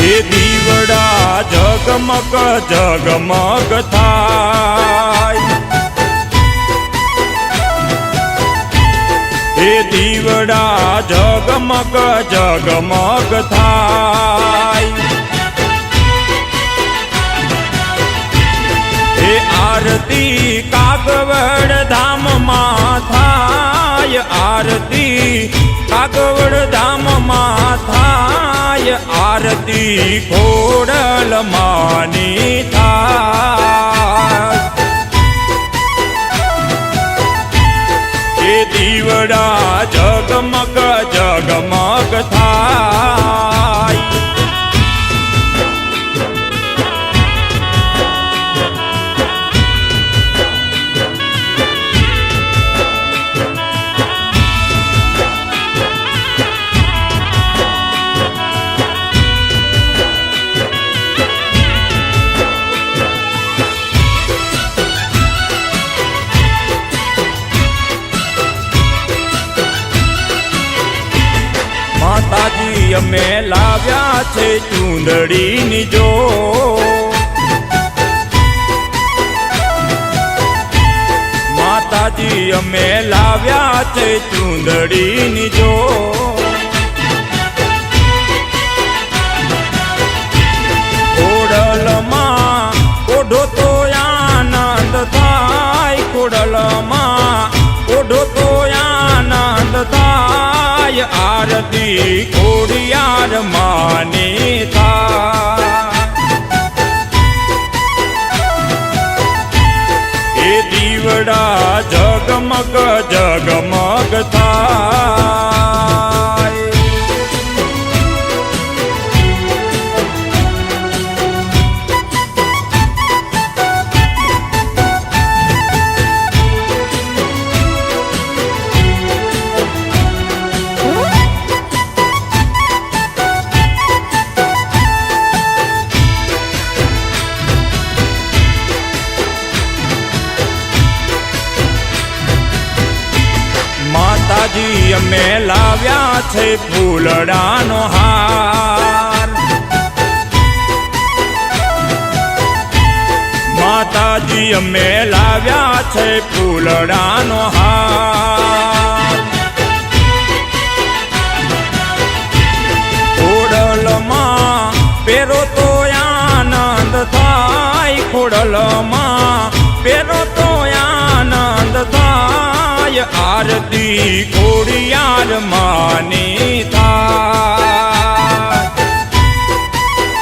એ દીવડા જગમગ જગમગ થાય, એ દીવડા જગમગ જગમગ થાય, એ આરતી કાગવડ ધામમાં થાય, આરતી કાગવડ ધામમાં થાય, આરતી ખોડલ માની થાય, એ દીવડા જગમગ જગમગ થાય। માતાજી અમે લાવ્યા છે ચૂંદડીની જો, માતાજી અમે લાવ્યા છે ચૂંદડીની જો, ખોડલમાં ઓઢો તો આનંદ થાય, ખોડલમાં ઓઢો તો આનંદ થાય, આરતી ખોડિયાર માની થાય, એ દીવડા જગમગ જગમગ થાય। માતાજી અમે લાવ્યા છે ફૂલડાનો હાર, માતાજી અમે લાવ્યા છે ફૂલડાનો હાર, ખોડલમાં પેરો તો આનંદ થાય, ખોડલમાં પેરો તો આનંદ થાય, આરતી ખોડિયાર માની